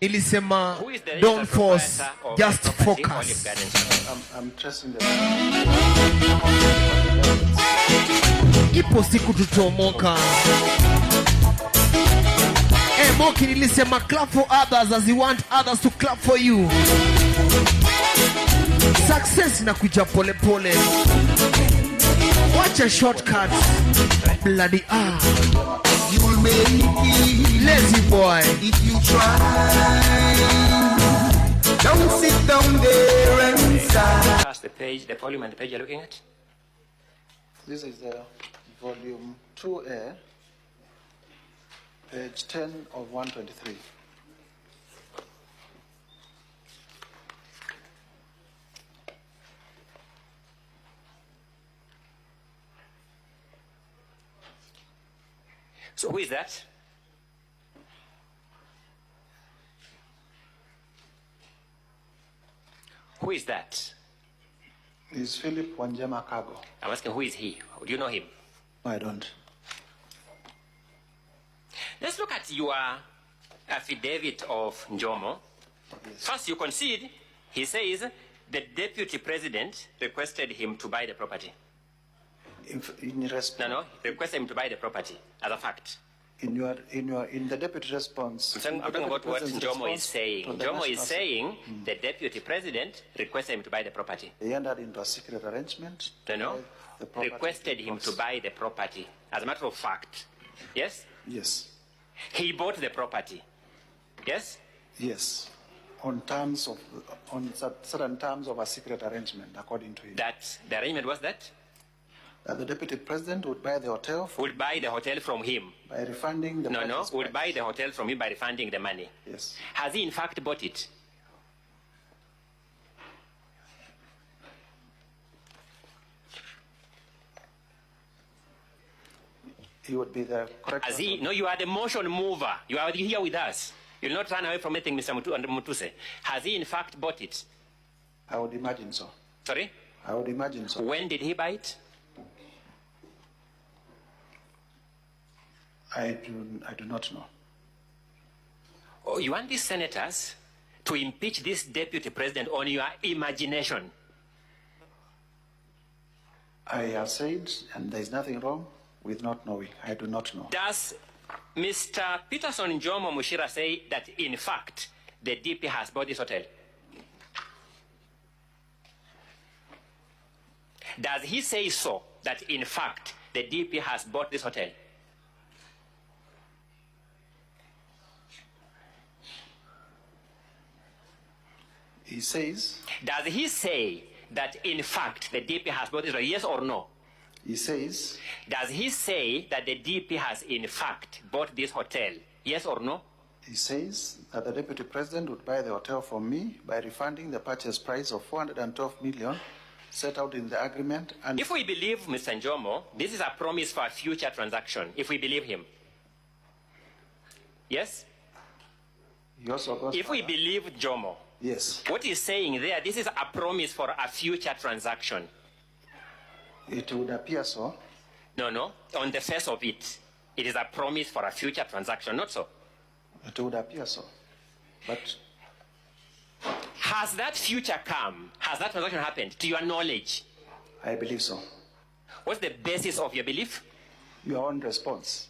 Ilisema don't force, just focus. I'm trusting the Ipo siku tutomoka. Moki nilisema clap for others as you want others to clap for you. Success na kuja pole pole. Watch a shortcut. Bloody You will make it, lazy boy. if you try. Don't sit down there and sigh. Pass the page, the volume and the page you're looking at. This is the volume 2A, page 10 of 123. So who is that? Who is that? Is Philip Wanjema Kago. I'm asking who is he? Do you know him? I don't. Let's look at your affidavit of Njomo. Yes. First, you concede, he says the deputy president requested him to buy the property. No, requested him to buy the property as a fact. In the deputy response. I'm talking about what Njomo is saying. Njomo is saying the deputy president requested him to buy the property. They entered into a secret arrangement. No, requested him to buy the property. As a matter of fact, yes? Yes. He bought the property. Yes? Yes. On certain terms of a secret arrangement, according to him. That the arrangement was that? That the deputy president would buy the hotel. Would buy the hotel from him. By refunding the No, purchase would price. buy the hotel from him by refunding the money. Yes. Has he in fact bought it? He would be the correct. Has he? No, you are the motion mover. You are here with us. You'll not run away from anything, Mr. Mutuse. Has he in fact bought it? I would imagine so. Sorry? I would imagine so. When did he buy it? I do not know. Oh, you want these senators to impeach this deputy president on your imagination? I have said, and there is nothing wrong with not knowing. I do not know. Does Mr. Peterson Njomo Mushira say that in fact the DP has bought this hotel? Does he say so, that in fact the DP has bought this hotel? He says. Does he say that in fact the DP has bought this hotel? Yes or no? He says. Does he say that the DP has in fact bought this hotel? Yes or no? He says that the deputy president would buy the hotel from me by refunding the purchase price of 412 million set out in the agreement. And if we believe Mr. Njomo, this is a promise for a future transaction. If we believe him. Yes? he also goes if we believe Njomo, yes, what he's saying there, this is a promise for a future transaction. it would appear so. No. On the face of it, it is a promise for a future transaction, not so. It would appear so. But has that future come? Has that transaction happened to your knowledge? I believe so. What's the basis of your belief? Your own response.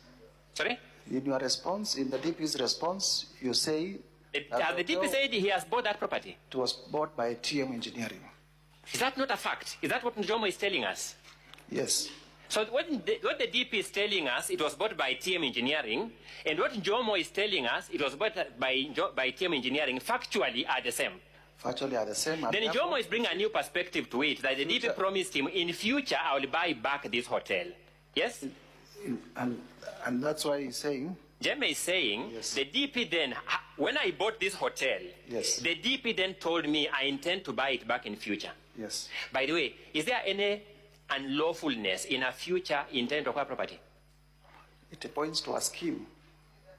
Sorry? In your response, in the DP's response, you say Has the DP said he has bought that property? it was bought by TM Engineering. Is that not a fact? Is that what Njomo is telling us? Yes. So what the DP is telling us, it was bought by TM Engineering, and what Njomo is telling us, it was bought by TM Engineering, factually are the same. Factually are the same. Then Njomo is bringing a new perspective to it, that the DP promised him, in future, I will buy back this hotel. Yes? And that's why he's saying. Jeme is saying, yes, the DP then, when I bought this hotel, yes, the DP then told me I intend to buy it back in future. Yes. By the way, is there any unlawfulness in a future intent to acquire property? It points to a scheme.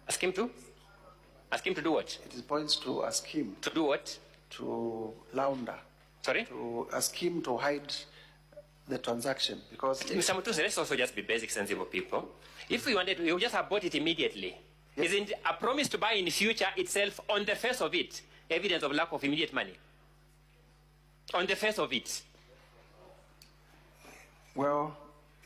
A scheme to? A scheme to do what? It points to a scheme. To do what? To launder. Sorry? To a scheme to hide the transaction. Because Mr. Mutuse, let's also just be basic, sensible people. If we wanted to, we would just have bought it immediately. Yes. Isn't a promise to buy in the future itself, on the face of it, evidence of lack of immediate money? On the face of it. Well,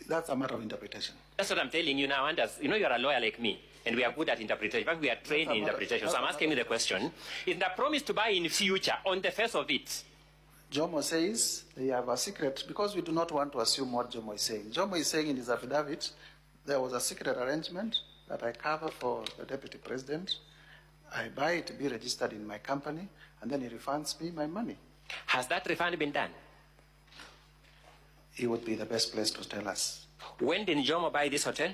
that's a matter of interpretation. That's what I'm telling you now, Anders. You know you're a lawyer like me, and we are good at interpretation. In fact, we are trained in interpretation. So I'm asking you the question. Is the promise to buy in the future, on the face of it? Jomo says they have a secret, because we do not want to assume what Jomo is saying. Jomo is saying in his affidavit, there was a secret arrangement that I cover for the deputy president. I buy it to be registered in my company, and then he refunds me my money. Has that refund been done? He would be the best place to tell us. When did Jomo buy this hotel?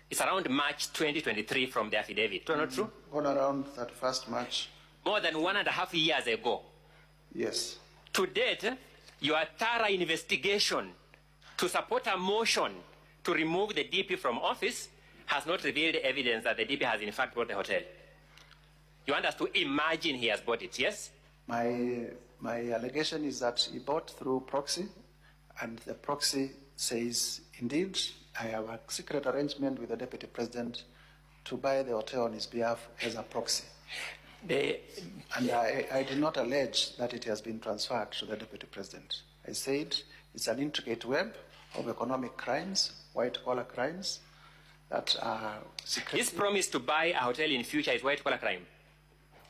It's around March 2023 from the affidavit. Not true? On around 31st March. More than 1.5 years ago. Yes. To date, your thorough investigation to support a motion to remove the DP from office has not revealed evidence that the DP has in fact bought the hotel. You want us to imagine he has bought it, yes? My allegation is that he bought through proxy, and the proxy says, indeed, I have a secret arrangement with the deputy president to buy the hotel on his behalf as a proxy. And I did not allege that it has been transferred to the deputy president. I said it's an intricate web of economic crimes, white-collar crimes, that are secret. This promise to buy a hotel in future is white-collar crime.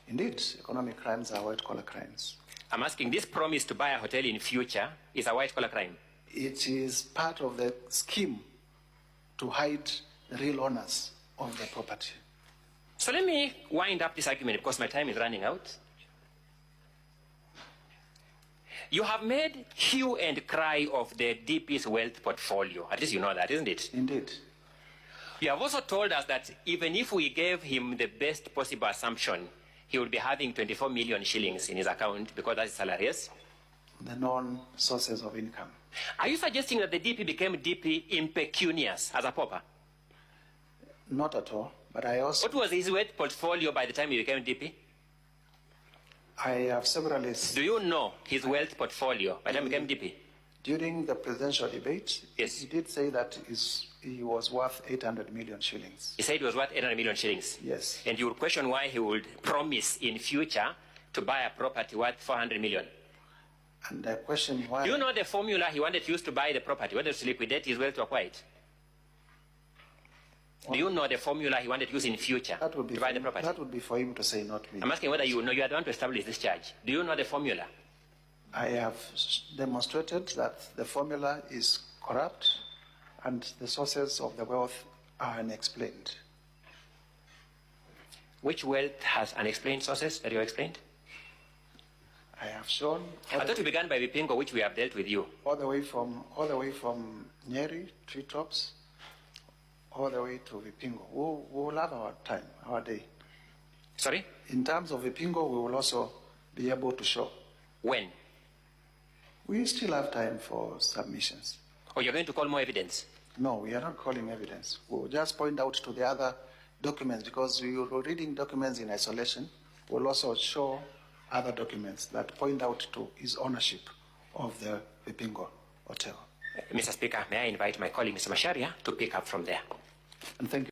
Indeed, economic crimes are white-collar crimes. I'm asking, this promise to buy a hotel in future is a white-collar crime? It is part of the scheme to hide the real owners of the property. So let me wind up this argument because my time is running out. You have made hue and cry of the DP's wealth portfolio. At least you know that, isn't it? Indeed. You have also told us that even if we gave him the best possible assumption, he would be having 24 million shillings in his account because that's his salary, yes? The known sources of income. Are you suggesting that the DP became DP impecunious as a pauper? Not at all, but I also... What was his wealth portfolio by the time he became DP? I have several lists. Do you know his wealth portfolio by the time he became DP? During the presidential debate, Yes. he did say that he was worth 800 million shillings. He said it was worth 800 million shillings. Yes. And you would question why he would promise in future to buy a property worth 400 million. And I question why... Do you know the formula he wanted to use to buy the property? He wanted to liquidate his wealth to acquire it. Do you know the formula he wanted to use in future That would be to buy the property? That would be for him to say, not me. I'm asking whether you know you are the one to establish this charge. Do you know the formula? I have demonstrated that the formula is corrupt and the sources of the wealth are unexplained. Which wealth has unexplained sources that you explained? I have shown I thought you began by Vipingo, which we have dealt with you. all the way from Nyeri, treetops, all the way to Vipingo. We will have our time, our day. Sorry? In terms of Vipingo, we will also be able to show. When? We still have time for submissions. Or you're going to call more evidence? No, we are not calling evidence. We'll just point out to the other documents, because we were reading documents in isolation. We'll also show other documents that point out to his ownership of the Vipingo Hotel. Mr. Speaker, may I invite my colleague, Mr. Masharia, to pick up from there? And thank you.